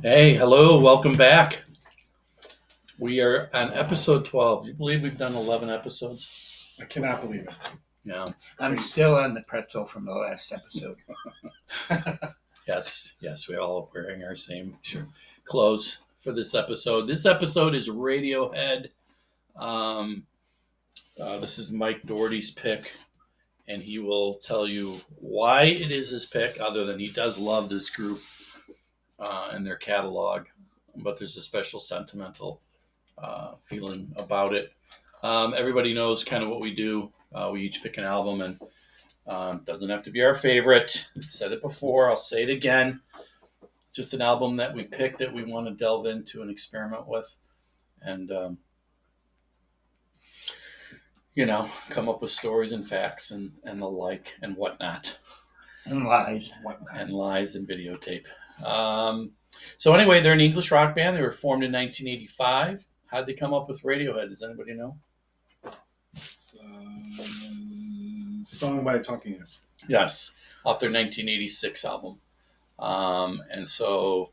Hey, hello, welcome back. We are on episode 12. You believe we've done 11 episodes? I cannot believe it. Yeah. I'm still on the pretzel from the last episode. Yes, we all wearing our same clothes for this episode. This episode is Radiohead. Um, this is Mike Doherty's pick, and he will tell you why it is his pick, other than he does love this group and their catalog, but there's a special sentimental feeling about it. Everybody knows kind of what we do. We each pick an album, and doesn't have to be our favorite. I said it before. I'll say it again. Just an album that we picked that we want to delve into and experiment with, and come up with stories and facts and the like and whatnot, And lies. and lies and videotape. So anyway, they're an English rock band. They were formed in 1985. How'd they come up with Radiohead? Does anybody know? It's a song by Talking Heads. Yes, off their 1986 album. And so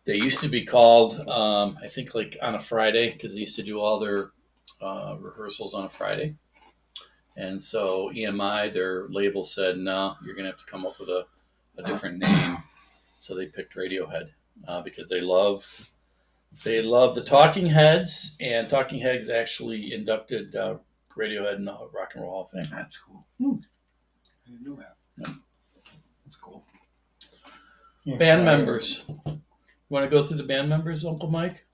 they used to be called, I think, like on a Friday, because they used to do all their rehearsals on a Friday. And so EMI, their label, said, no, you're going to have to come up with a different name. So they picked Radiohead because they love the Talking Heads, and Talking Heads actually inducted Radiohead in the Rock and Roll Hall of Fame. That's cool. I didn't know that. Yeah. That's cool. Yeah, Band members. You want to go through the band members, Uncle Mike?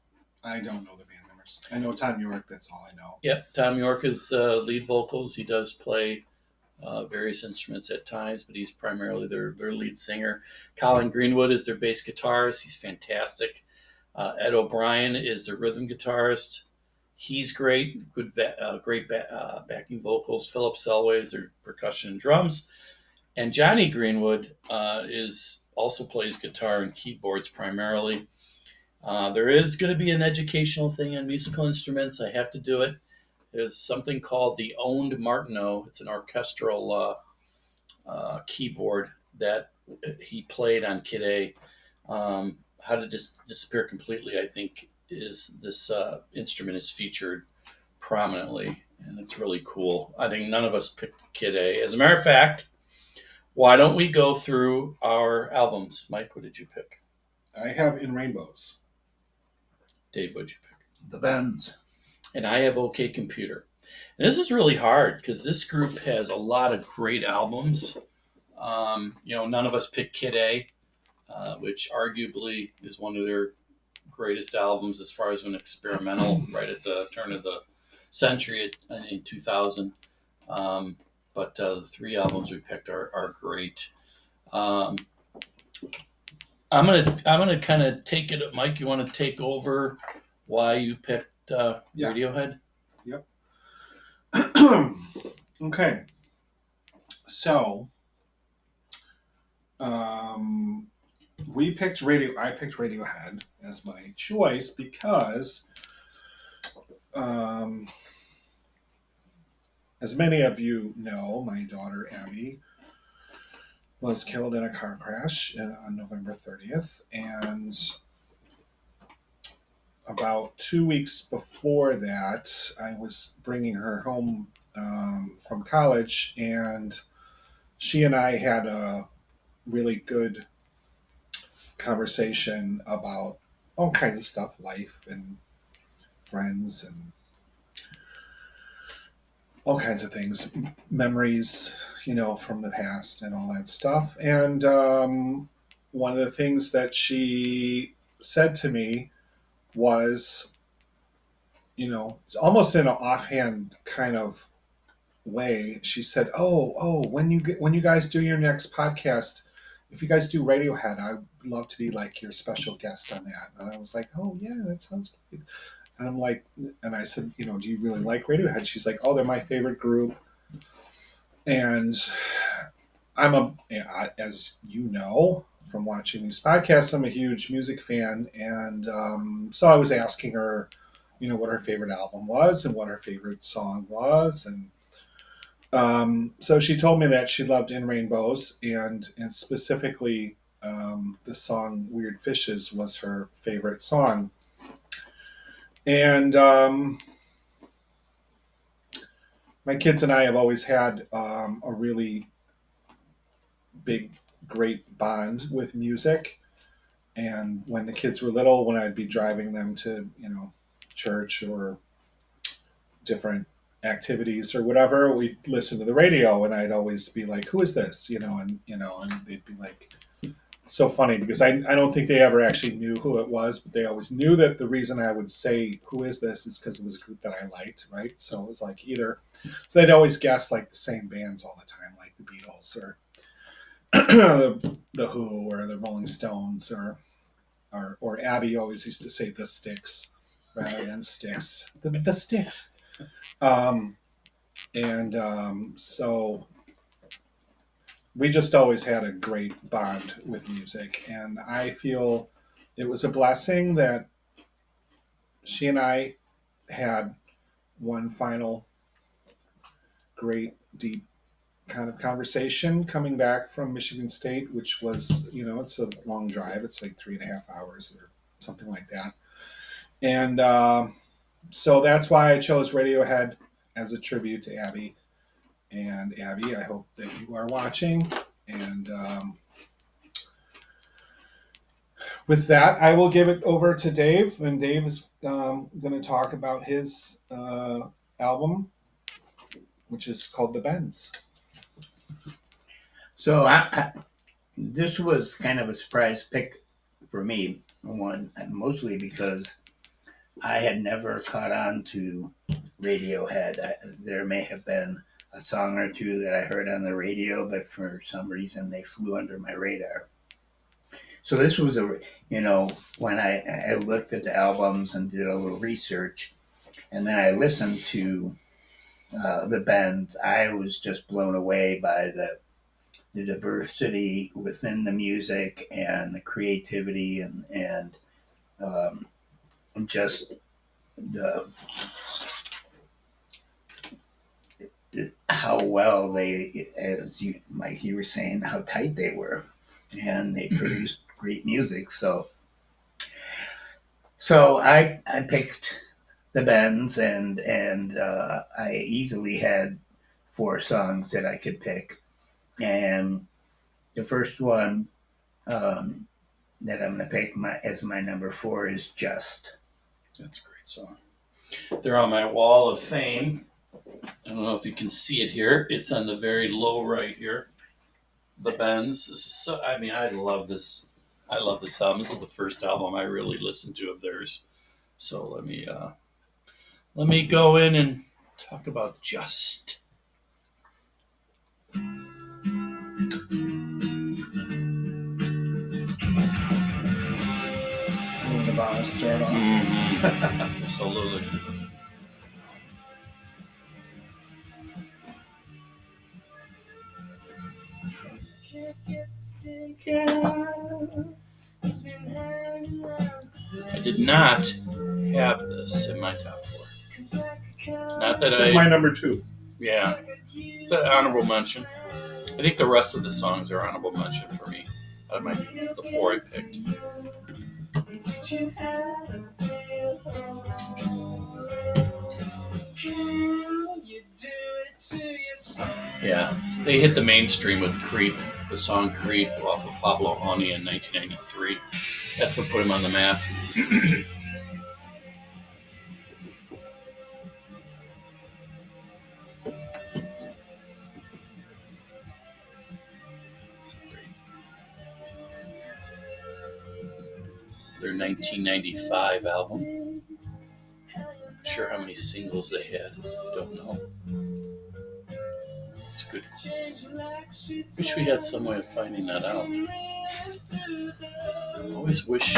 I don't know the band members. I know Tom York. That's all I know. Yep, Tom York is lead vocals. He does play various instruments at times, but he's primarily their lead singer. Colin Greenwood is their bass guitarist. He's fantastic. Ed O'Brien is the rhythm guitarist. He's great, great backing vocals. Philip Selway is their percussion and drums, and Johnny Greenwood is also plays guitar and keyboards primarily. There is going to be an educational thing on musical instruments. I have to do it. There's something called the Owned Martineau. It's an orchestral keyboard that he played on Kid A. How to Disappear Completely, I think, is this instrument is featured prominently, and it's really cool. I think none of us picked Kid A. As a matter of fact, why don't we go through our albums? Mike, what did you pick? I have In Rainbows. Dave, what did you pick? The Bends. And I have OK Computer. And this is really hard because this group has a lot of great albums. None of us picked Kid A, which arguably is one of their greatest albums as far as an experimental right at the turn of the century in 2000. But the three albums we picked are great. I'm gonna kind of take it. Mike, you want to take over why you picked Radiohead? Yep. Okay. So, I picked Radiohead as my choice because, as many of you know, my daughter Abby was killed in a car crash on November 30th, and about 2 weeks before that, I was bringing her home from college, and she and I had a really good conversation about all kinds of stuff, life and friends and all kinds of things, memories, from the past and all that stuff. And one of the things that she said to me was, almost in an offhand kind of way, she said, "Oh, when you guys do your next podcast, if you guys do Radiohead, I'd love to be like your special guest on that." And I was like, "Oh yeah, that sounds great." And I'm like, and I said, "Do you really like Radiohead?" She's like, "Oh, they're my favorite group." And as you know from watching these podcasts, I'm a huge music fan, and so I was asking her, what her favorite album was and what her favorite song was, and so she told me that she loved In Rainbows and specifically The song "Weird Fishes" was her favorite song, and my kids and I have always had a really big, great bond with music. And when the kids were little, when I'd be driving them to, church or different activities or whatever, we'd listen to the radio, and I'd always be like, "Who is this?" And they'd be like, so funny because I don't think they ever actually knew who it was, but they always knew that the reason I would say, "Who is this?" is because it was a group that I liked, right? So it was like either, so they'd always guess like the same bands all the time, like the Beatles or the Who or the Rolling Stones or Abby always used to say the Sticks rather than Sticks. The Sticks. So we just always had a great bond with music, and I feel it was a blessing that she and I had one final great deep kind of conversation coming back from Michigan State, which was, it's a long drive. It's like 3.5 hours or something like that. And so that's why I chose Radiohead as a tribute to Abby. And Abby, I hope that you are watching. And with that, I will give it over to Dave. And Dave is going to talk about his album, which is called The Bends. So this was kind of a surprise pick for me, mostly because I had never caught on to Radiohead. There may have been a song or two that I heard on the radio, but for some reason they flew under my radar. So this was when I looked at the albums and did a little research, and then I listened to the Bends, I was just blown away by the diversity within the music and the creativity and just the how well they, as you like you were saying, how tight they were, and they produced great music. So I picked the Bends, and I easily had 4 songs that I could pick, and the first one that I'm going to pick as my number 4 is Just. That's a great song. They're on my wall of fame. I don't know if you can see it here. It's on the very low right here. The Bends. This is so. I mean, I love this. I love this album. This is the first album I really listened to of theirs. So let me go in and talk about Just. Nirvana start off. Mm-hmm. Absolutely. I did not have this in my top 4. Not that This is my number 2. Yeah, it's an honorable mention. I think the rest of the songs are honorable mention for me. Out of the 4 I picked. Yeah, they hit the mainstream with Creep, the song Creep off of Pablo Honey in 1993. That's what put him on the map. This is their 1995 album. Not sure how many singles they had. Don't know. It's good. Wish we had some way of finding that out. I always wish.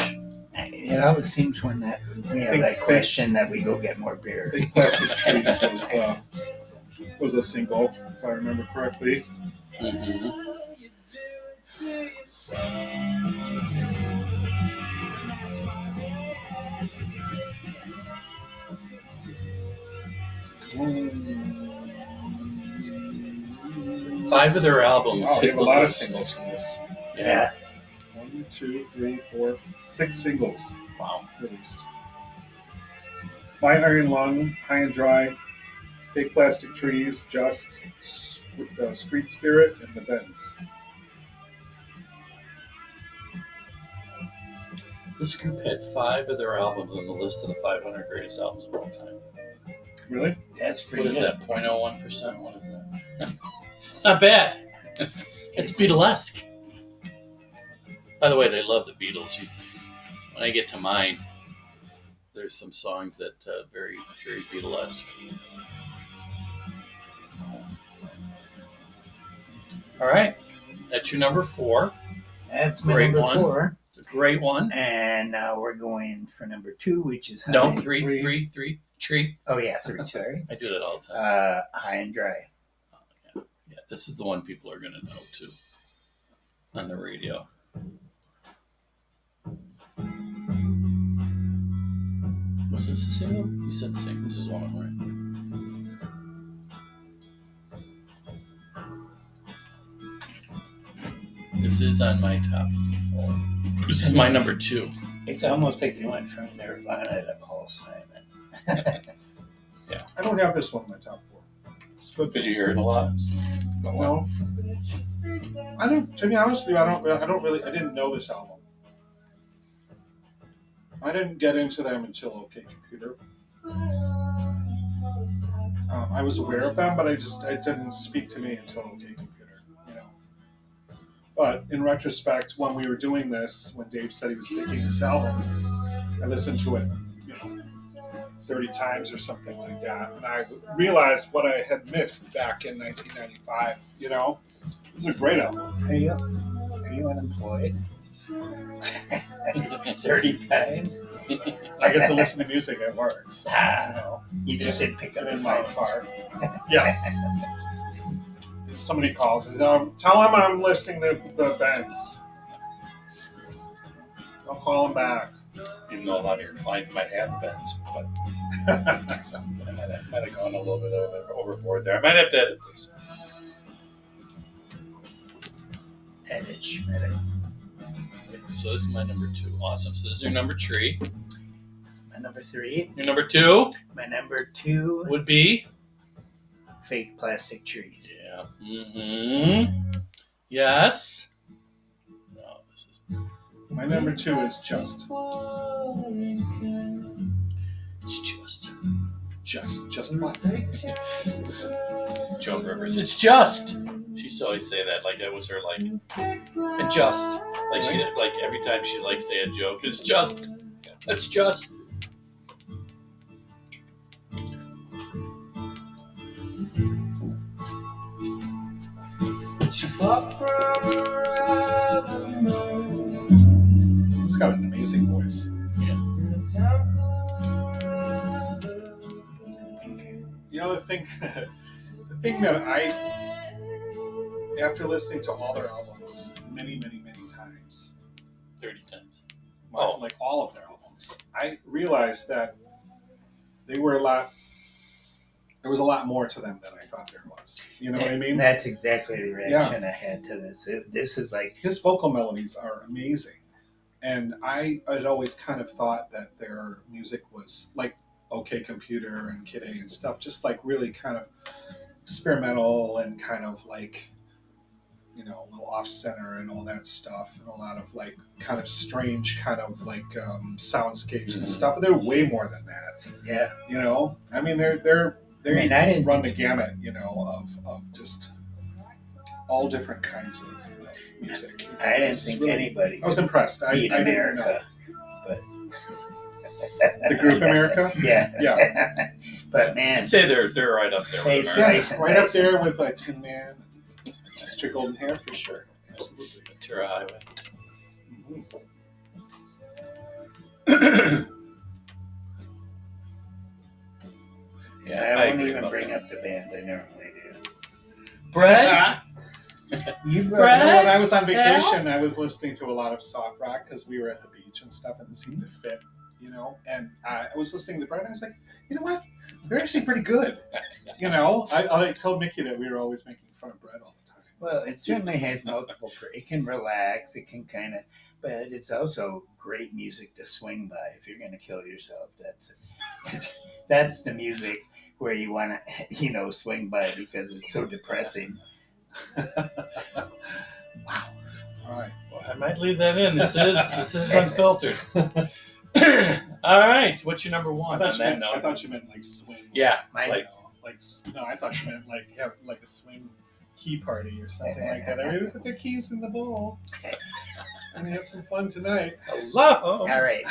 It always seems when we have that question that we go get more beer. I think Plastic Trees was a single, if I remember correctly. Mm-hmm. Five of their albums Wow, they hit have a lot of singles from this. Yeah. 2, 3, 4, 6 singles Wow. released. My Iron Lung, High and Dry, Fake Plastic Trees, Just, Street Spirit, and The Bends. This group had 5 of their albums on the list of the 500 greatest albums of all time. Really? That's What pretty is good. that? 0.01%? What is that? It's not bad. It's Beatlesque. By the way, they love the Beatles. When I get to mine, there's some songs that very, very Beatlesque. All right, that's your number 4. That's my Great number one. 4. It's a great one. And now we're going for number 2, which is No, High. 3. Tree. Oh, yeah, 3, sorry. I do that all the time. High and Dry. Yeah, this is the one people are going to know too on the radio. Was this a single? You said single. This is one of them, right? This is on my top 4. This is my number 2. It's almost like they went from Nirvana to Paul Simon. I don't have this one in my top 4. It's good because you hear it a lot. Well, I don't. To be honest with you, I didn't know this album. I didn't get into them until OK Computer. I was aware of them, but it didn't speak to me until OK Computer. But in retrospect, when we were doing this, when Dave said he was picking this album, I listened to it, 30 times or something like that, and I realized what I had missed back in 1995. This is a great album. Are you unemployed? 30 times? I get to listen to music at work. So, You just didn't pick up the in my phone. car. Yeah. Somebody calls and tell him I'm listening to the Bends. I'll call him back. Even though a lot of your clients might have Bends, but I might have gone a little bit overboard there. I might have to edit this. Edit, shredder. So this is my number 2. Awesome. So this is your number 3. My number 3. Your number 2 My number 2. would be Fake Plastic Trees. Yeah. Mm-hmm. Yes. No, this is. My number 2 is Just. It's Just what? Joan Rivers. It's just. She used to always say that like that was her adjust. Like she every time she say a joke. It's just. It's just. He's got an amazing voice. Yeah. The thing that after listening to all their albums many, many, many times, 30 times. like all of their albums, I realized that there was a lot more to them than I thought there was. You know what I mean? That's exactly the reaction I had to this. This is like... His vocal melodies are amazing. And I had always kind of thought that their music was like OK Computer and Kid A and stuff, just like really kind of experimental and kind of like, a little off center and all that stuff, and a lot of like kind of strange kind of like soundscapes and stuff. But they're way more than that. Yeah. I mean, they I didn't run the gamut, of just all different kinds of music. I didn't think anybody I was impressed. beat I didn't know. America. But The group America? Yeah. Yeah. But man, I'd say they're right up there with Hey, America. Nice Right and up nice. there with Tin Man, Sister Golden Hair for sure. Absolutely. Ventura Highway. yeah, I I won't agree even about bring that. up the band. I normally do. Bread? You Well, brought when I was on vacation, I was listening to a lot of soft rock because we were at the beach and stuff, and it seemed to fit, And I was listening to Brett, and I was like, you know what? They're actually pretty good. I told Mickey that we were always making fun of Brett all the time. Well, it certainly has multiple. It can relax. It can kind of But it's also great music to swing by if you're going to kill yourself. That's the music where you want to, swing by because it's so depressing. Wow. All right. Well, I might leave that in. This is unfiltered. All right. What's your number one? I thought you meant like swing. Yeah. Mine- No, I thought you meant like have like a swing key party or something like that. Everybody put their keys in the bowl. And have some fun tonight. Hello. All right.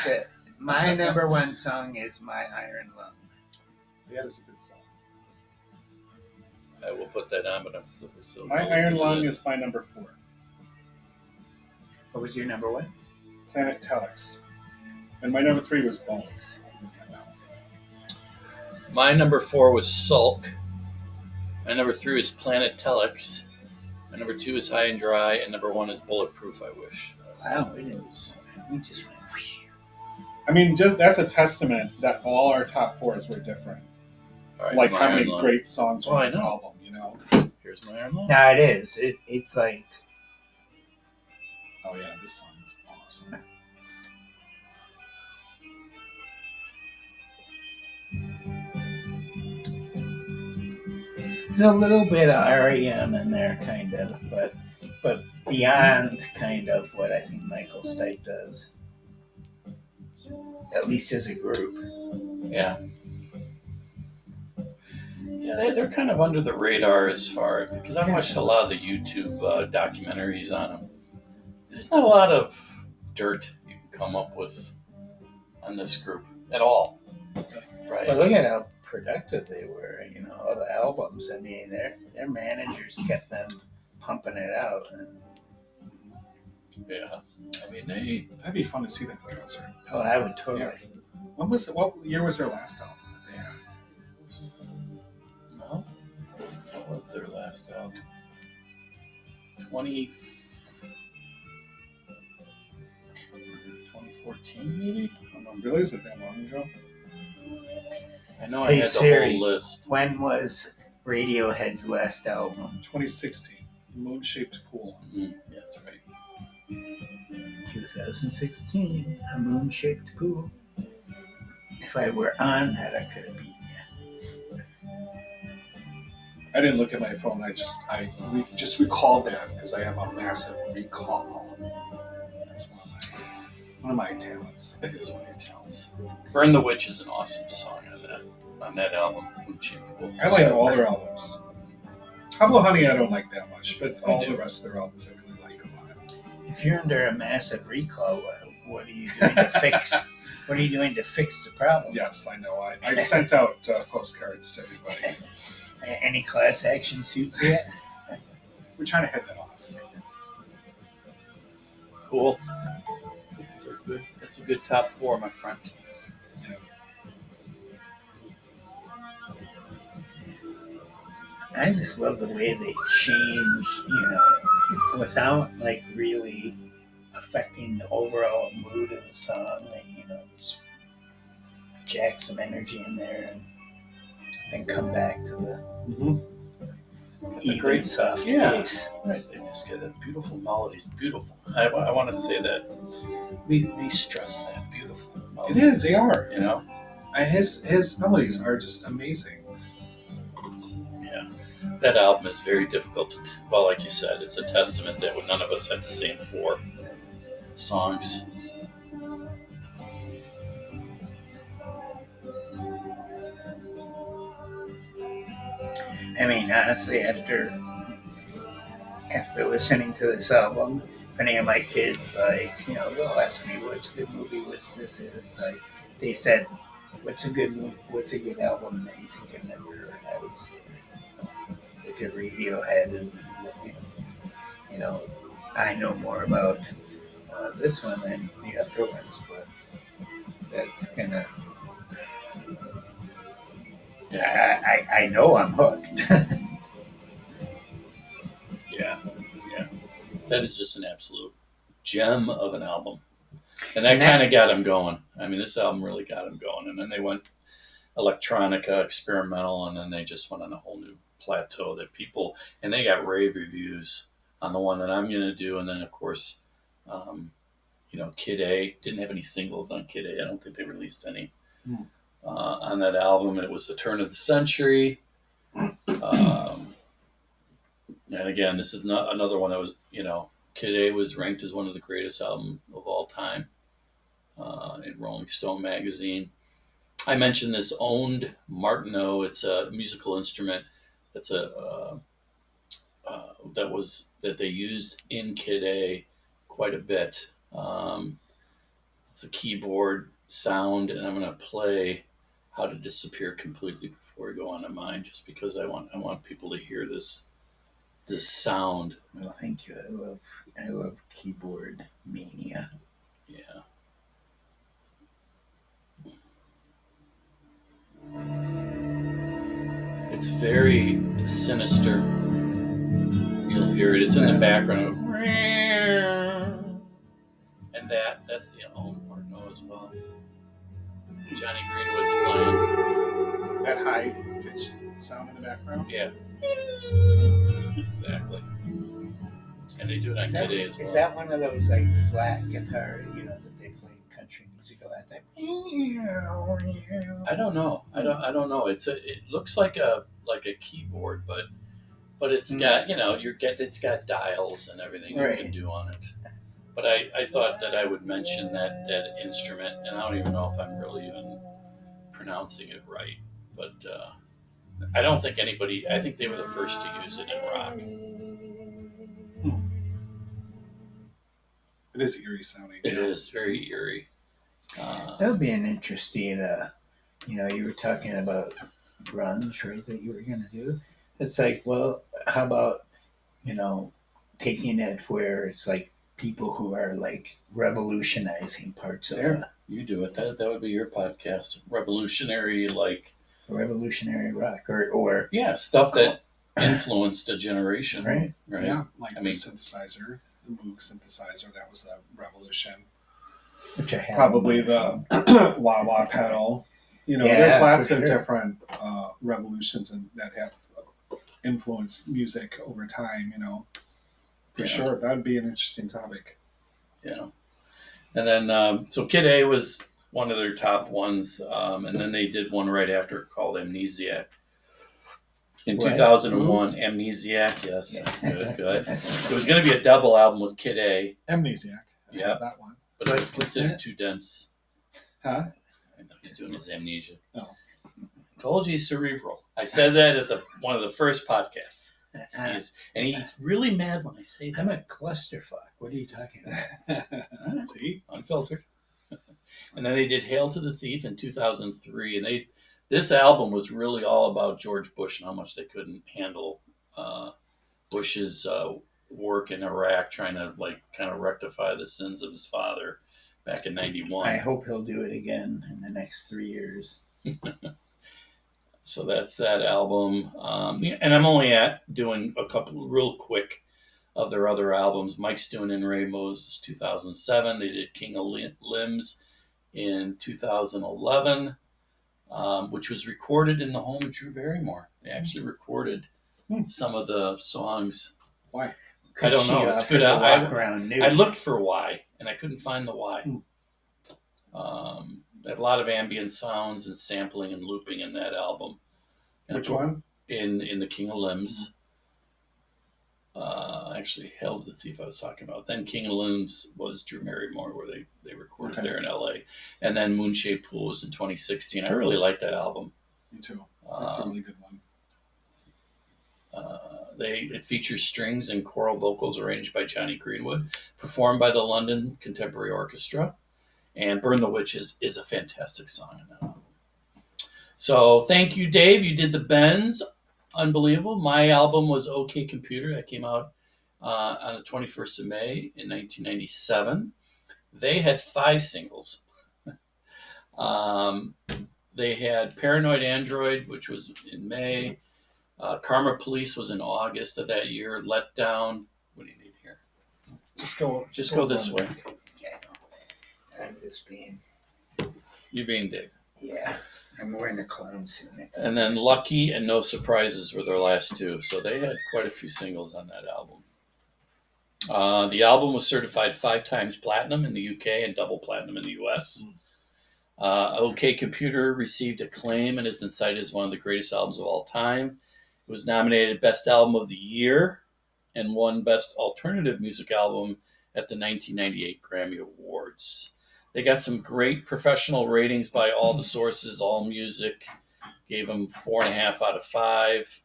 My number one song is My Iron Lung. Yeah, it's a good song. I will put that on, but I'm still My Iron Lung is my number 4. What was your number one? Planet Telex. And my number 3 was Bones. My number 4 was Sulk. My number 3 is Planet Telex. My number 2 is High and Dry, and number 1 is Bulletproof. I wish. Wow, we just went. I mean, that's a testament that all our top 4s were different. All right, Like My how Iron many Lung. great songs Oh, on I this know. album, you know? Here's My Iron Lung. No, it is. It's like Oh yeah, this song is awesome. there's a little bit of REM in there, kind of, but beyond kind of what I think Michael Stipe does, at least as a group. Yeah. Yeah, they're kind of under the radar as far because I watched a lot of the YouTube documentaries on them. There's not a lot of dirt you can come up with on this group at all, right? But look at how productive they were. All the albums. I mean, their managers kept them pumping it out. And, Yeah, I mean That'd be fun to see them in concert. oh, I would totally. Yeah. What year was their last album that they had? no. What was their last album? 2014 maybe. I don't know. Really? Is it that long ago? I know I Hey, had the Siri. whole list. When was Radiohead's last album? 2016. Moon-Shaped Pool. Yeah, that's right. 2016, A Moon-Shaped Pool. If I were on that, I could have beaten you. I didn't look at my phone. I just recalled that because I have a massive recall. That's one of my talents. It is one of your talents. Burn the Witch is an awesome song on that album. I like all their albums. Pablo Honey I don't like that much, but all do. the rest of their albums I really like a lot. If you're under a massive recall, what are you doing to fix? What are you doing to fix the problem? Yes, I know. I sent out postcards to everybody. Any class action suits yet? We're trying to head that off. Cool. Those are good. That's a good top 4, my friend. Yeah. I just love the way they changed, without like really affecting the overall mood of the song. They, just jack some energy in there and then come back to the That's a even great soft yeah. bass. Right, they just get that beautiful melody. It's beautiful. I want to say that. We stress that beautiful It melodies. is. They are. You know? And his melodies are just amazing. Yeah. That album is very difficult to, well, like you said, it's a testament that none of us had the same 4 songs. I mean, honestly, after listening to this album, if any of my kids, they'll ask me what's a good movie, what's this, and it's like they said, what's a good album that you think I've never heard? I would say, look at Radiohead, and I know more about this one than the other ones, but that's gonna. Yeah. I know I'm hooked. Yeah. That is just an absolute gem of an album. And that kind of got him going. I mean, this album really got him going. And then they went electronica, experimental, and then they just went on a whole new plateau that people, and they got rave reviews on the one that I'm going to do. And then, of course, Kid A didn't have any singles on Kid A. I don't think they released any Hmm. on that album. It was the turn of the century. And again, this is not another one that was, Kid A was ranked as one of the greatest albums of all time in Rolling Stone magazine. I mentioned this owned Martineau. It's a musical instrument that's that they used in Kid A quite a bit. It's a keyboard sound, and I'm going to play "How to Disappear" completely before we go on to mine, just because I want people to hear this sound. Well, thank you. I love keyboard mania. Yeah. It's very sinister. You'll hear it. It's in the background. And that's the own Martineau as well. Johnny Greenwood's playing. That high pitched sound in the background. Yeah. Exactly. And they do it on Is Kid A as well. Is that one of those like flat guitar, that they play in country music a lot? That. I don't know. I don't know. It looks like a keyboard, but it's got it's got dials and everything you can do on it. But I thought that I would mention that instrument, and I don't even know if I'm really even pronouncing it right. But I don't think anybody. I think they were the first to use it in rock. It is eerie sounding. It is very eerie. That would be an interesting. You were talking about grunge, right? That you were going to do. It's like, well, how about taking it where it's like people who are like revolutionizing parts of it. You do it. That would be your podcast. Revolutionary, like revolutionary rock, or stuff that influenced a generation, right? Yeah, like the synthesizer, the Moog synthesizer. That was a revolution. Which I have probably the wah wah pedal. There's lots of different revolutions that have influenced music over time. For sure, that would be an interesting topic. Yeah, and then so Kid A was one of their top ones, and then they did one right after called Amnesiac. In 2001, Amnesiac, yes, good. It was going to be a double album with Kid A. Amnesiac, that one. But it was considered too dense. Huh? I know he's doing his amnesia. Oh. Told you he's cerebral. I said that at one of the first podcasts. He's really mad when I say that. I'm a clusterfuck. What are you talking about? See? Unfiltered. And then they did Hail to the Thief in 2003. And this album was really all about George Bush and how much they couldn't handle Bush's work in Iraq, trying to kind of rectify the sins of his father back in 91. I hope he'll do it again in the next 3 years. So that's that album. And I'm only doing a couple real quick of their other albums. Mike's doing In Ray Moses 2007. They did King of Limbs in 2011, which was recorded in the home of Drew Barrymore. They actually recorded some of the songs. Why? I don't know. It's good. I looked for why, and I couldn't find the why. They have a lot of ambient sounds and sampling and looping in that album. Which one? In the King of Limbs. Actually, Hail to the Thief I was talking about. Then King of Limbs was Drew Barrymore, where they recorded there in L.A. And then Moonshaped Pool was in 2016. I really like that album. Me too. That's a really good one. It features strings and choral vocals arranged by Johnny Greenwood, performed by the London Contemporary Orchestra. And Burn the Witches is a fantastic song in that album. So thank you, Dave. You did the Bends. Unbelievable. My album was OK Computer. That came out on the 21st of May in 1997. They had 5 singles. They had Paranoid Android, which was in May. Karma Police was in August of that year. Let Down. What do you need here? Just go this way. I'm just being... You being Dave. Yeah. I'm wearing a clown suit next. And then Lucky and No Surprises were their last 2. So they had quite a few singles on that album. The album was certified 5 times platinum in the UK and double platinum in the US. OK Computer received acclaim and has been cited as one of the greatest albums of all time. It was nominated Best Album of the Year and won Best Alternative Music Album at the 1998 Grammy Awards. They got some great professional ratings by all the sources. All Music gave them 4.5 out of 5.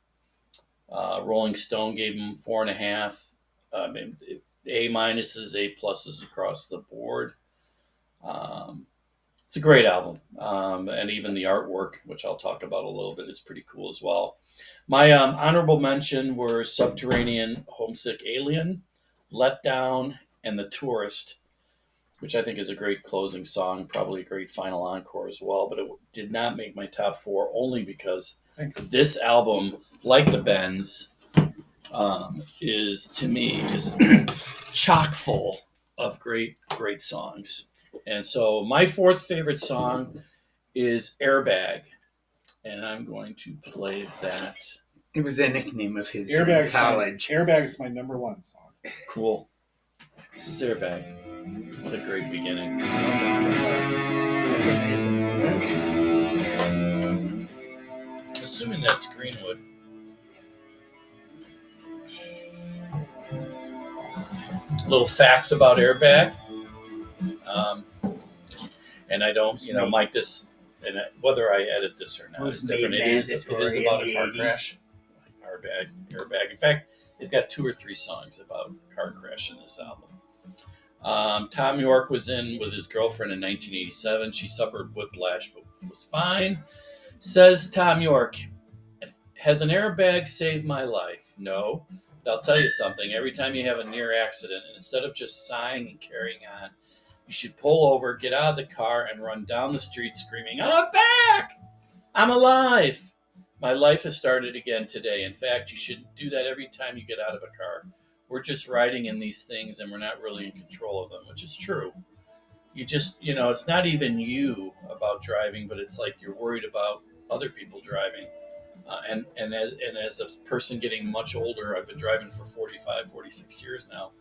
Rolling Stone gave them 4.5. A minuses, A pluses across the board. It's a great album, and even the artwork, which I'll talk about a little bit, is pretty cool as well. My honorable mention were Subterranean, Homesick Alien, Let Down, and The Tourist, which I think is a great closing song, probably a great final encore as well, but it did not make my top 4 only because Thanks. this album, like the Bends, is to me just chock full of great songs. And so my 4th favorite song is Airbag, and I'm going to play that. It was a nickname of his Airbag in college. Airbag is my number 1 song. Cool. This is Airbag. What a great beginning. It's amazing, isn't it? Assuming that's Greenwood. Little facts about Airbag. And I don't, mic this, and whether I edit this or not, it's different. It is about a car crash. Airbag. In fact, they've got 2 or 3 songs about car crash in this album. Tom York was in with his girlfriend in 1987. She suffered whiplash, but was fine. Says Tom York, has an airbag saved my life? No. But I'll tell you something. Every time you have a near accident, and instead of just sighing and carrying on, you should pull over, get out of the car, and run down the street screaming, I'm back! I'm alive! My life has started again today. In fact, you should do that every time you get out of a car. We're just riding in these things, and we're not really in control of them, which is true. You just, it's not even you about driving, but it's like you're worried about other people driving. And as a person getting much older, I've been driving for 45, 46 years now,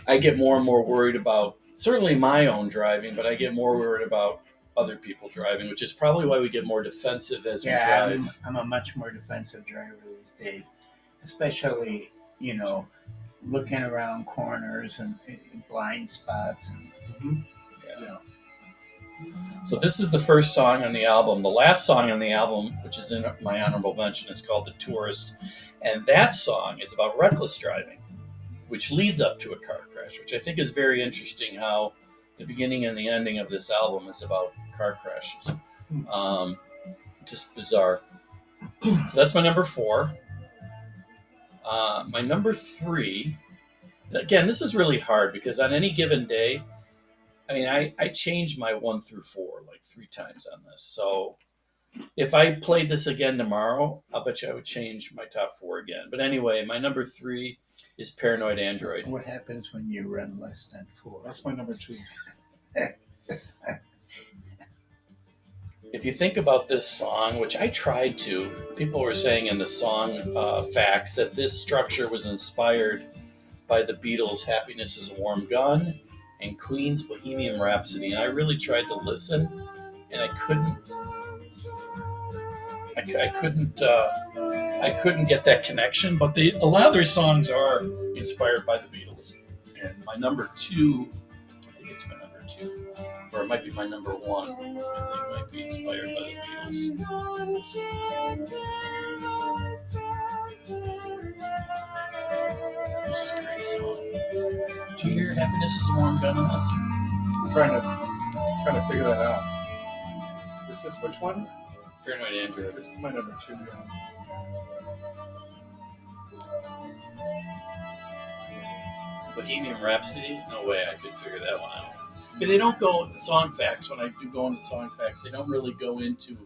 I get more and more worried about certainly my own driving, but I get more worried about other people driving, which is probably why we get more defensive as we drive. I'm a much more defensive driver these days, especially, looking around corners and blind spots. Yeah. So this is the first song on the album. The last song on the album, which is in my honorable mention, is called The Tourist. And that song is about reckless driving, which leads up to a car crash, which I think is very interesting how the beginning and the ending of this album is about car crashes. Just bizarre. So that's my number 4. My number 3, again, this is really hard because on any given day, I changed my 1 through 4 like 3 times on this. So if I played this again tomorrow, I'll bet you I would change my top 4 again. But anyway, my number 3 is Paranoid Android. What happens when you run less than 4? That's my number 2. If you think about this song, which I tried to, people were saying in the song facts that this structure was inspired by the Beatles' Happiness is a Warm Gun and Queen's Bohemian Rhapsody. And I really tried to listen, and I couldn't get that connection. But a lot of their songs are inspired by the Beatles. And my number 2, I think it's my number 2. Or it might be my number 1. I think it might be inspired by the Beatles. This is a great song. Do you hear Happiness is a Warm Gun on this? I'm trying to figure that out. Is this which one? Paranoid Android. This is my number 2. Yeah. Bohemian Rhapsody? No way I could figure that one out. But they don't go the song facts. When I do go into the song facts, they don't really go into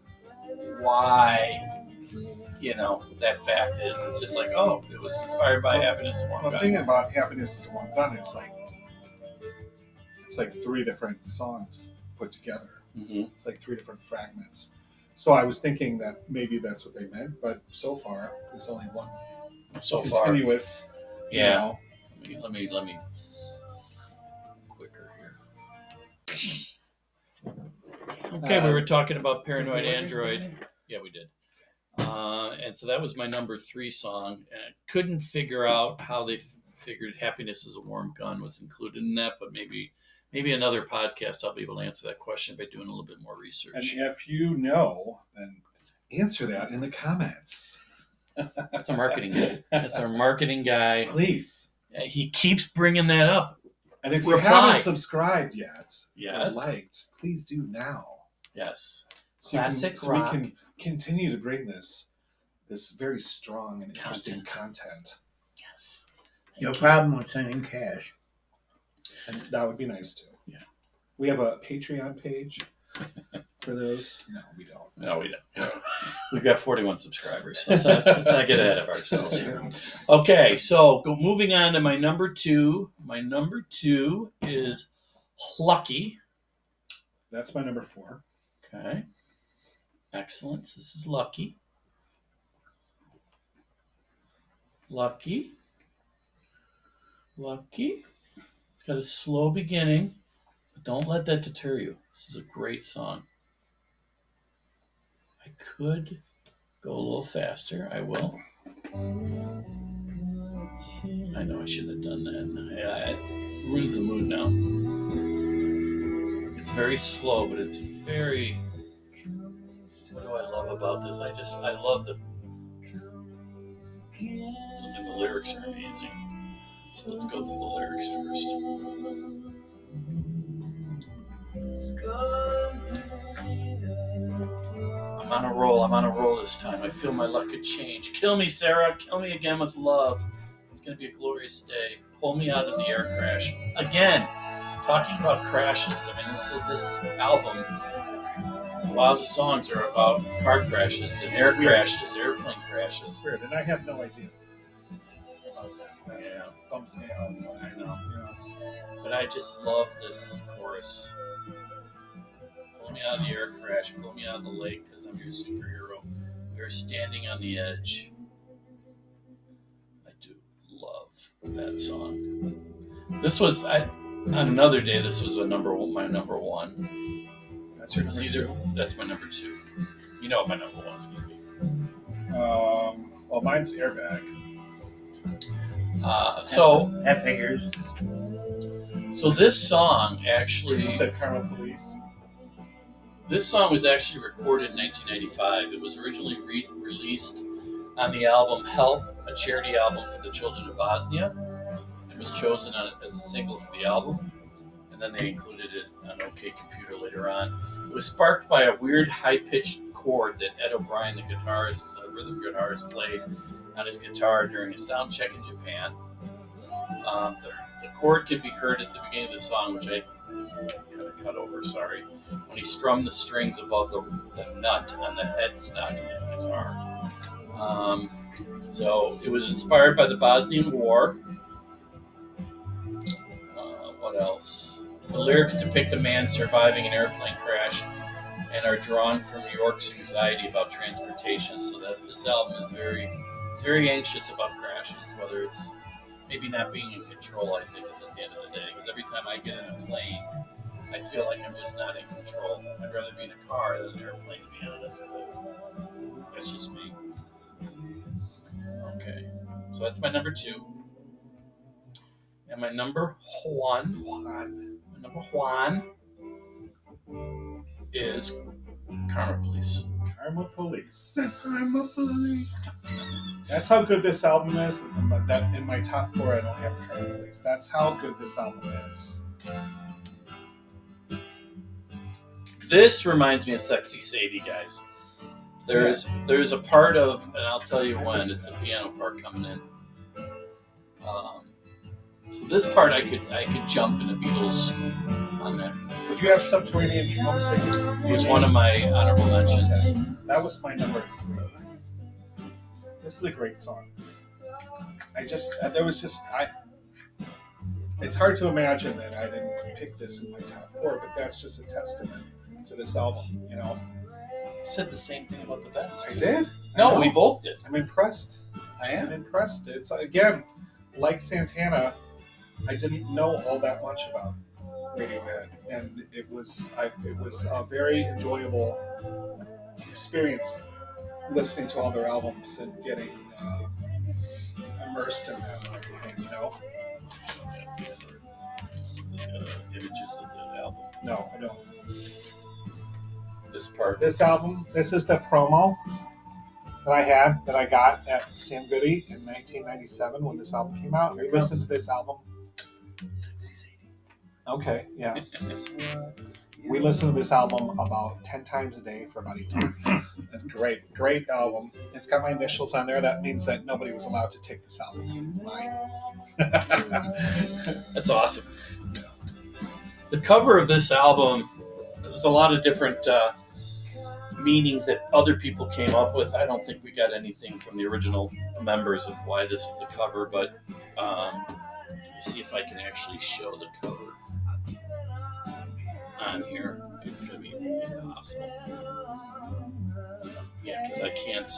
why, that fact is. It's just like, oh, it was inspired by Happiness is a Warm Gun. The thing about Happiness is a Warm Gun is it's like 3 different songs put together. Mm-hmm. It's like 3 different fragments. So I was thinking that maybe that's what they meant, but so far there's only one So far. continuous. Yeah. Let me quicker here. Okay, we were talking about Paranoid Android. Yeah, we did. And so that was my number 3 song. And I couldn't figure out how they figured "Happiness is a Warm Gun" was included in that, but maybe another podcast I'll be able to answer that question by doing a little bit more research. And if you know, then answer that in the comments. That's our marketing guy. That's our marketing guy. Please. He keeps bringing that up. And if you haven't subscribed yet, yes, or liked, please do now. Yes. So Classic so rock. we can continue to bring this very strong and interesting content. Yes. No problem with sending cash. And that would be nice too. Yeah. We have a Patreon page for those. No, we don't. No, we don't. We've got 41 subscribers. So let's not get ahead of ourselves here. Okay, so moving on to my number 2. My number 2 is Lucky. That's my number 4. Okay. Excellent. This is Lucky. Lucky. It's got a slow beginning, but don't let that deter you. This is a great song. I could go a little faster. I will. I know I shouldn't have done that. It ruins the mood now. It's very slow, but it's very... What do I love about this? I love the lyrics are amazing. So let's go through the lyrics first. I'm on a roll this time. I feel my luck could change. Kill me, Sarah. Kill me again with love. It's going to be a glorious day. Pull me out of the air crash. Again, talking about crashes. I mean, this album, a lot of the songs are about car crashes and air crashes, airplane crashes. Weird, and I have no idea about that. Yeah. Bumps me out. I know. But I just love this chorus. Pull me out of the air crash. Pull me out of the lake because I'm your superhero. We are standing on the edge. I do love that song. This was, on another day, this was my number 1. That's your number 2? That's my number 2. You know what my number 1 is going to be. Well, mine's Airbag. So that figures. So this song actually... You said Karma Police? This song was actually recorded in 1995. It was originally released on the album Help, a charity album for the children of Bosnia. It was chosen as a single for the album, and then they included it on OK Computer later on. It was sparked by a weird high-pitched chord that Ed O'Brien, the guitarist, rhythm guitarist, played on his guitar during a sound check in Japan. The chord can be heard at the beginning of the song, which I kind of cut over, sorry, when he strummed the strings above the nut on the headstock of the guitar. So it was inspired by the Bosnian War. What else? The lyrics depict a man surviving an airplane crash and are drawn from New York's anxiety about transportation. So that this album is very anxious about crashes, whether it's maybe not being in control, I think, is at the end of the day. Because every time I get in a plane, I feel like I'm just not in control. I'd rather be in a car than an airplane, to be honest. But that's just me. Okay. So that's my number 2. And my number one is Karma Police. Karma Police. Karma Police. That's how good this album is. That in my top 4, I don't have Karma Police. That's how good this album is. This reminds me of Sexy Sadie, guys. There's a part of, and I'll tell you when, it's the piano part coming in. So this part I could jump in the Beatles on that. Would you have Subterranean Drum Singing? It was one of my honorable mentions. Okay. That was my number 3. This is a great song. It's hard to imagine that I didn't pick this in my top 4, but that's just a testament to this album, you know. You said the same thing about the Bends. I did? No, we both did. I'm impressed. I am. I'm impressed. It's, again, like Santana, I didn't know all that much about Radiohead, and it was a very enjoyable experience listening to all their albums and getting immersed in them and everything. You know, Images of the album. no, I don't. This part. This album, this is the promo that I got at Sam Goody in 1997 when this album came out. We listened to this album. Sexy Sadie. Okay, yeah. We listened to this album about 10 times a day for about a year. It's great, great album. It's got my initials on there. That means that nobody was allowed to take this album. It's mine. That's awesome. The cover of this album, there's a lot of different meanings that other people came up with. I don't think we got anything from the original members of why this is the cover, but let me see if I can actually show the cover on here. It's going to be impossible. Yeah, because I can't.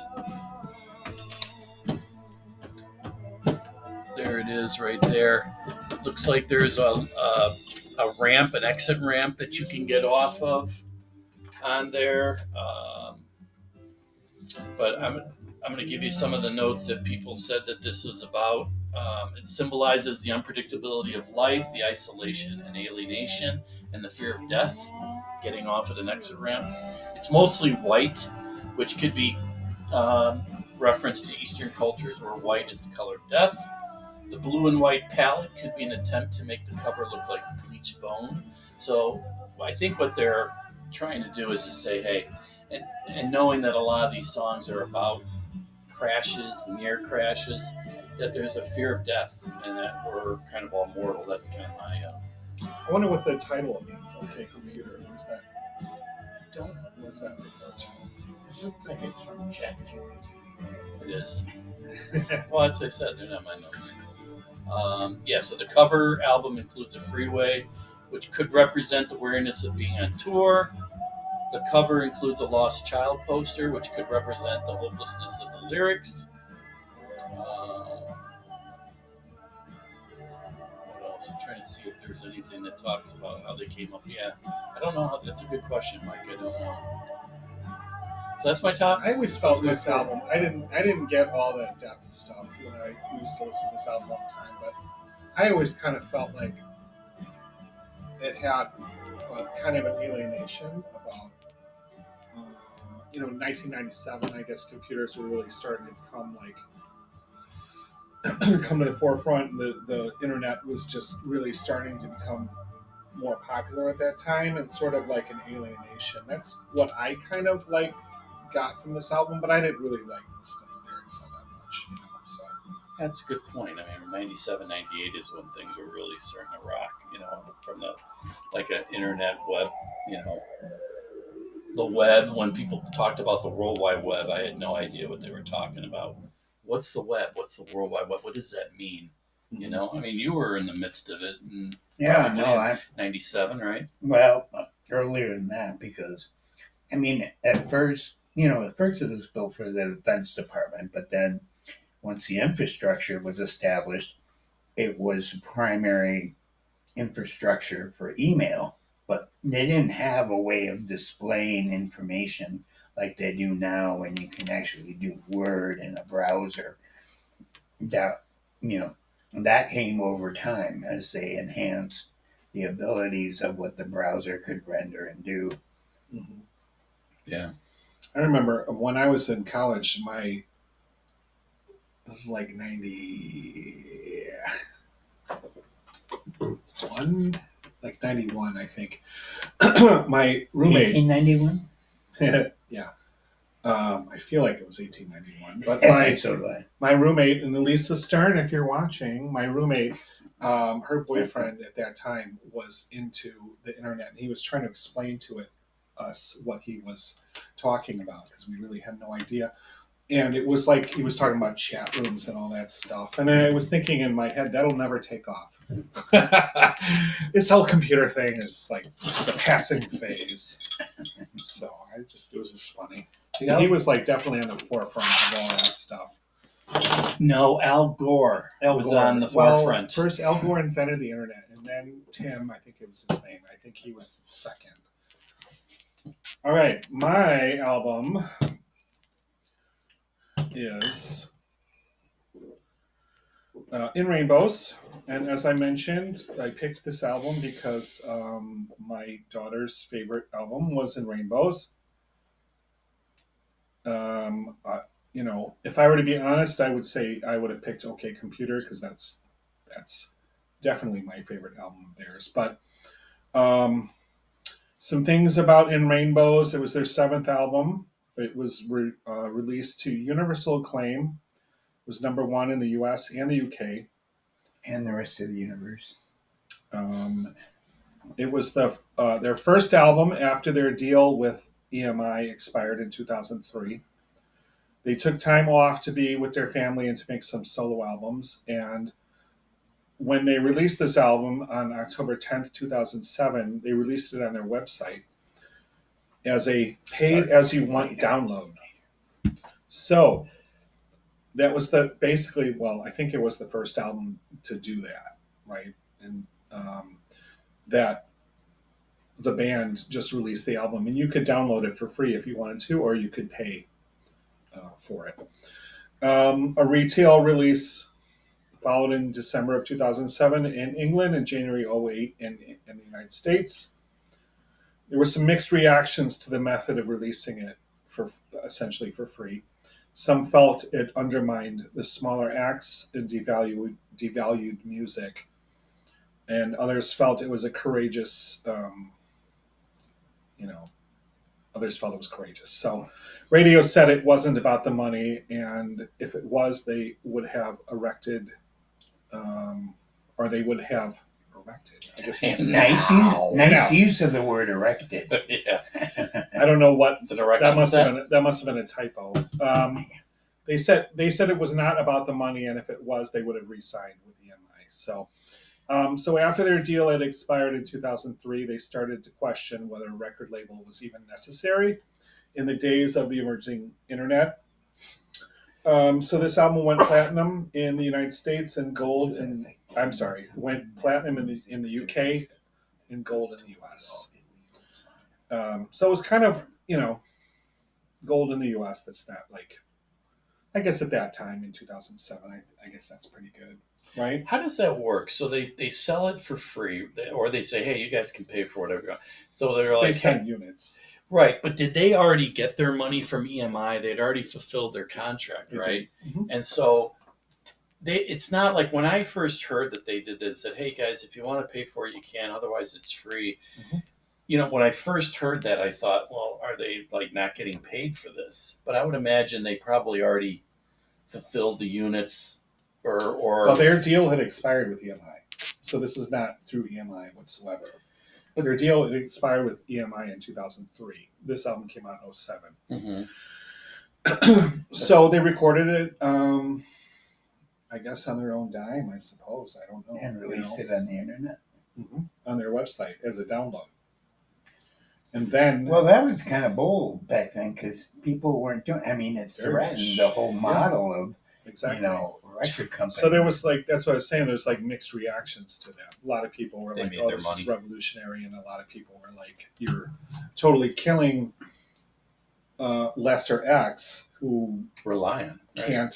There it is right there. Looks like there's a ramp, an exit ramp that you can get off of on there. But I'm going to give you some of the notes that people said that this was about. It symbolizes the unpredictability of life, the isolation and alienation, and the fear of death, getting off at an exit ramp. It's mostly white, which could be reference to Eastern cultures where white is the color of death. The blue and white palette could be an attempt to make the cover look like bleached bone. So I think what they're trying to do is just say, hey, and knowing that a lot of these songs are about crashes, near crashes, that there's a fear of death and that we're kind of all mortal. That's kind of my... I wonder what the title means. Okay, computer. What's that? I don't... What's that refer to? It looks like it's from ChatGPT. It is. Well, as I said, they're not my notes. So the cover album includes a freeway, which could represent the weariness of being on tour. The cover includes a lost child poster, which could represent the hopelessness of the lyrics. What else? I'm trying to see if there's anything that talks about how they came up. Yeah, I don't know. That's a good question, Mike. I don't know. So that's my top. I always felt this album. I didn't get all that depth stuff when I used to listen to this album all the time, but I always kind of felt like it had kind of an alienation about, 1997. I guess computers were really starting to become come to the forefront. And the internet was just really starting to become more popular at that time, and sort of like an alienation. That's what I kind of got from this album, but I didn't really listen to the lyrics all that much, So That's a good point. I mean, 97, 98 is when things were really starting to rock, from the, an internet web, the web. When people talked about the World Wide Web, I had no idea what they were talking about. What's the web? What's the World Wide Web? What does that mean? I mean, you were in the midst of it. And yeah, no, 97, right? Well, earlier than that, because, I mean, at first it was built for the Defense Department, but then once the infrastructure was established, it was primary infrastructure for email, but they didn't have a way of displaying information like they do now when you can actually do Word in a browser. That came over time as they enhanced the abilities of what the browser could render and do. Mm-hmm. Yeah. I remember when I was in college, it was 91, 91, I think. My roommate. 1891? Yeah. I feel like it was 1891. But so do I. My roommate, and Elisa Stern, if you're watching, my roommate, her boyfriend at that time was into the internet, and he was trying to explain to us what he was talking about, because we really had no idea. And it was like he was talking about chat rooms and all that stuff. And I was thinking in my head, that'll never take off. This whole computer thing is just a passing phase. So it was just funny. He was definitely on the forefront of all that stuff. No, Al Gore Al was Gore. on the Well, forefront. first Al Gore invented the internet, and then Tim, I think it was his name. I think he was second. All right, my album is In Rainbows, and as I mentioned, I picked this album because my daughter's favorite album was In Rainbows. Um, I, if I were to be honest, I would say I would have picked OK Computer because that's definitely my favorite album of theirs. But um, some things about In Rainbows. It was their seventh album. It was released to universal acclaim. It was number one in the U.S. and the U.K. And the rest of the universe. Um, it was their first album after their deal with EMI expired in 2003. They took time off to be with their family and to make some solo albums. And when they released this album on October 10th, 2007, they released it on their website as a pay as you want download. So that was basically, well, I think it was the first album to do that, right? And that the band just released the album, and you could download it for free if you wanted to, or you could pay for it. A retail release followed in December of 2007 in England and January 08 in the United States. There were some mixed reactions to the method of releasing it for essentially for free. Some felt it undermined the smaller acts and devalued music, and others felt it was a courageous, you know, others felt it was courageous. So, radio said it wasn't about the money, and if it was, they would have erected, or they would have erected. I guess. Nice use of the word erected. Yeah. I don't know what It's an erection that must have been a typo. They said it was not about the money, and if it was, they would have re-signed with EMI. So after their deal had expired in 2003, they started to question whether a record label was even necessary in the days of the emerging internet. So this album went platinum in the United States and gold went platinum in the UK and gold in the US. So it was kind of, gold in the US. That's not like, I guess at that time in 2007, I guess that's pretty good, right? How does that work? So they sell it for free, or they say, "Hey, you guys can pay for whatever you want." So they're like, based on units, right? But did they already get their money from EMI? They'd already fulfilled their contract, right? Mm-hmm. And so it's not like when I first heard that they did this. Said, "Hey guys, if you want to pay for it, you can. Otherwise, it's free." Mm-hmm. When I first heard that, I thought, well, are they like not getting paid for this? But I would imagine they probably already fulfilled the units, or well, their deal had expired with EMI, so this is not through EMI whatsoever. But their deal had expired with EMI in 2003. This album came out in 07. Mm-hmm. So they recorded it, I guess on their own dime, I suppose. I don't know. And released it on the internet. Mm-hmm. On their website as a download. And then, well, that was kind of bold back then because people weren't doing. I mean, it threatened the whole model of record companies. So there was that's what I was saying. There's like mixed reactions to that. A lot of people were like, "Oh, this is revolutionary," and a lot of people were like, "You're totally killing lesser acts who rely on can't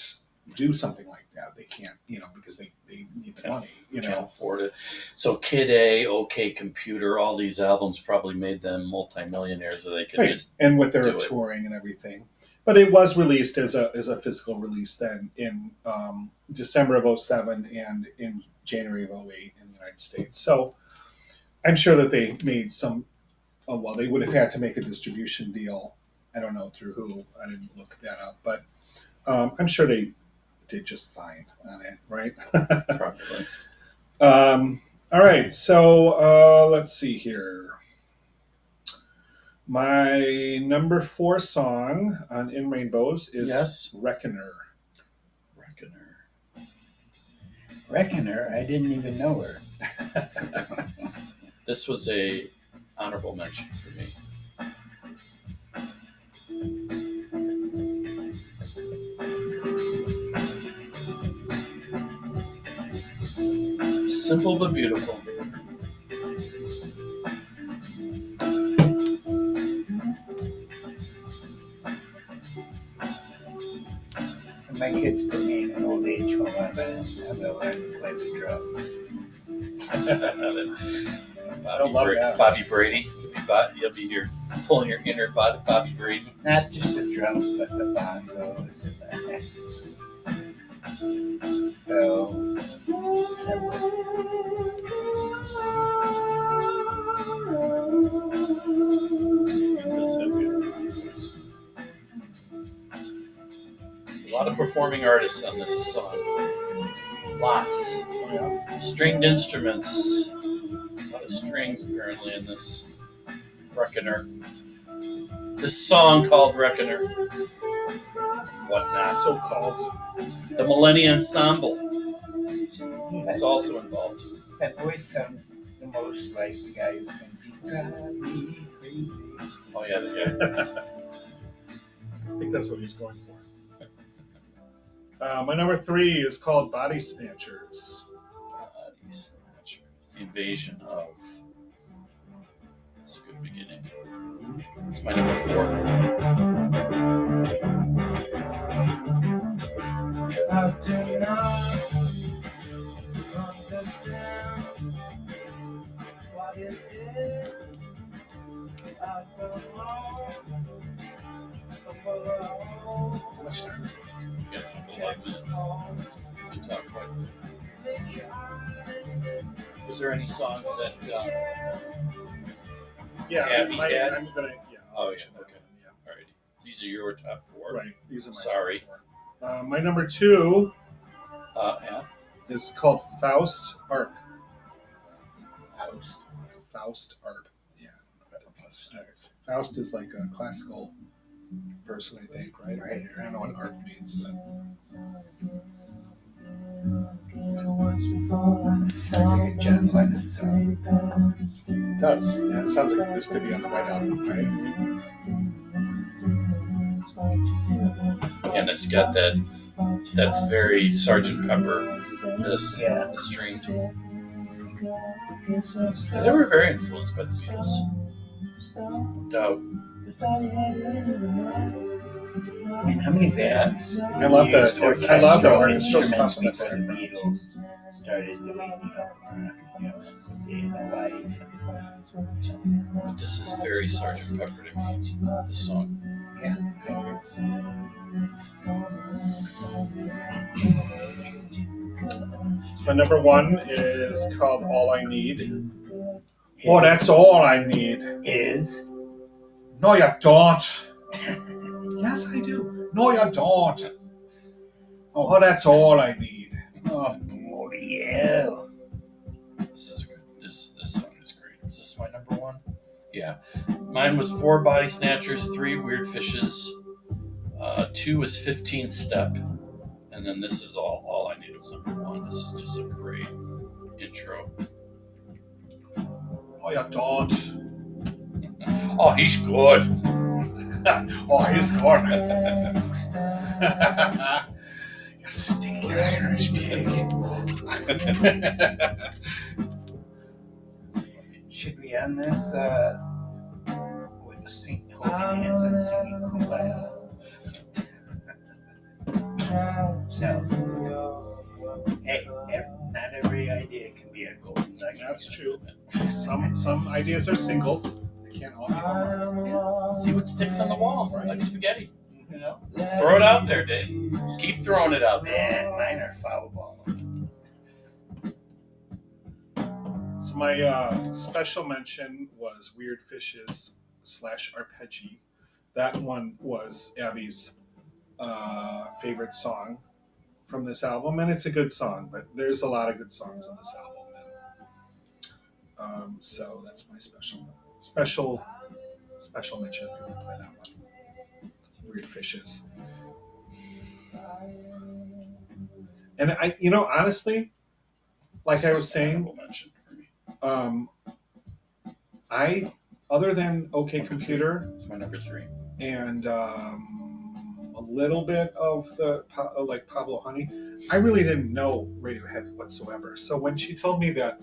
do something like that. They can't, because they need the money. Can't afford it." So Kid A, OK Computer, all these albums probably made them multimillionaires, so they could just and with their touring and everything. But it was released as a physical release then in December of 07 and in January of 08 in the United States. So I'm sure that they made some. Oh well, they would have had to make a distribution deal. I don't know through who. I didn't look that up, but I'm sure they did just fine on it, right? Probably. All right, so let's see here. My number 4 song on In Rainbows is Reckoner. Reckoner? I didn't even know her. This was a honorable mention for me. Simple but beautiful. When my kids put me in an old age home, I'm going to learn to play the drums. Bobby Brady. You'll be here pulling your inner Bobby Brady. Not just the drums, but the bongos and the bells and cymbals. A lot of performing artists on this song. Lots. Stringed instruments. A lot of strings apparently in this Reckoner. This song called Reckoner. Whatnot. So called. The Millennium Ensemble is also involved. That voice sounds the most like the guy who sings "You Drive Me Crazy." Oh yeah. I think that's what he's going for. My number 3 is called Body Snatchers. Body Snatchers. The invasion of. It's a good beginning. It's my number 4. I do not understand what it is I don't know for How much time is left? We got a couple of minutes to talk about. Was there any songs that? Yeah, Abby had? I'm gonna. Yeah. Oh yeah. Okay. All right. These are your top 4. Right. These are my Sorry. top 4. My number 2 Yeah. is called Faust Arp. Faust. Arp. Yeah. Faust is like a classical person, I think, right? Right. I don't know what Arp means, but. Sounds like a John Lennon song. It does. Yeah, it sounds like this could be on the White Album, right? And it's got that. That's very Sgt. Pepper. This. Yeah. The stringed. They were very influenced by the Beatles. No doubt. I mean, how many bands? I love the orchestral instruments stuff before in the there. Beatles started doing, Day in the Life. But this is very Sgt. Pepper to me. This song. Yeah. My number 1 is called All I Need. Oh, that's all I need. Is. No, you don't. Yes, I do. No, you don't. Oh, that's all I need. Oh, bloody hell. This is good. This song is great. Is this my number 1? Yeah. Mine was 4 Body Snatchers, 3 Weird Fishes, 2 was 15 Step, and then this is all I need was number 1. This is just a great intro. Oh, you don't. Oh, he's good. Oh, he's good. You stinky Irish pig. Should we end this with holding hands and singing Kumbaya? No. Hey, not every idea can be a golden nugget. That's true. Some ideas are singles. They can't all be home runs. Yeah. See what sticks on the wall, like spaghetti. You know, just throw it out there, Dave. Keep throwing it out there. Man, mine are foul balls. So my special mention was Weird Fishes / Arpeggi. That one was Abby's favorite song from this album, and it's a good song, but there's a lot of good songs on this album. And, so that's my special mention if you want to play that one. Weird Fishes. And I, honestly, like I was saying, Honorable mention for me. I, other than OK Computer It's my number 3. and a little bit of the like Pablo Honey. I really didn't know Radiohead whatsoever. So when she told me that,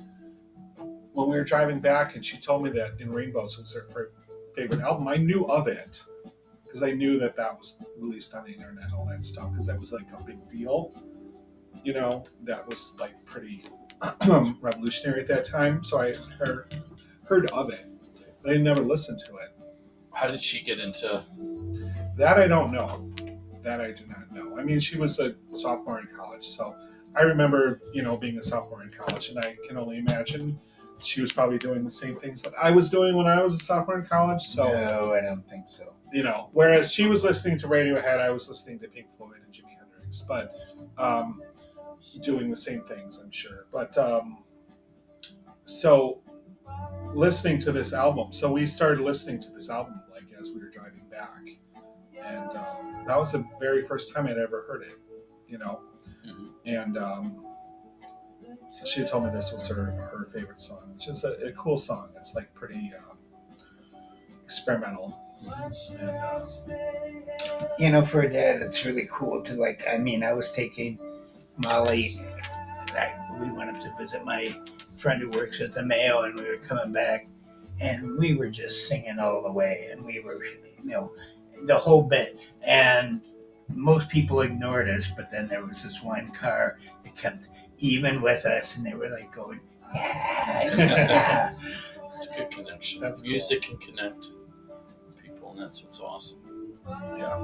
when we were driving back, and she told me that In Rainbows was her favorite album, I knew of it because I knew that was released on the internet and all that stuff, because that was like a big deal. That was like pretty revolutionary at that time. So I heard of it, but I never listened to it. How did she get into? That I don't know. That I do not know. I mean, she was a sophomore in college, so I remember, being a sophomore in college, and I can only imagine she was probably doing the same things that I was doing when I was a sophomore in college. So, No, I don't think so. Whereas she was listening to Radiohead, I was listening to Pink Floyd and Jimi Hendrix, but doing the same things, I'm sure. But so listening to this album, so we started listening to this album like as we were driving back, and that was the very first time I'd ever heard it, Mhm. and she told me this was her favorite song, which is a cool song. It's like pretty experimental. And, For a dad, it's really cool to like. I mean, I was taking Molly. We went up to visit my friend who works at the Mayo, and we were coming back, and we were just singing all the way, and we were, the whole bit. And most people ignored us, but then there was this one car that kept even with us, and they were like going, yeah, yeah. It's a good connection. That's Music can connect people, and that's what's awesome. Yeah,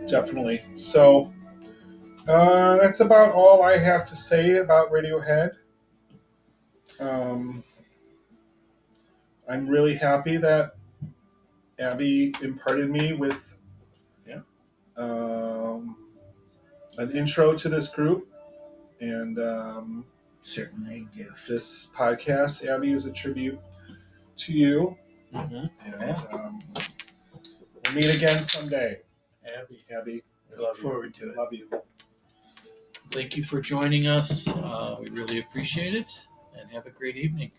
definitely. So that's about all I have to say about Radiohead. I'm really happy that Abby imparted me with an intro to this group, and Certainly a gift. this podcast, Abby, is a tribute to you. Mm-hmm. And we'll meet again someday. Abby, I look forward to it. Love you. thank you for joining us. We really appreciate it, and have a great evening.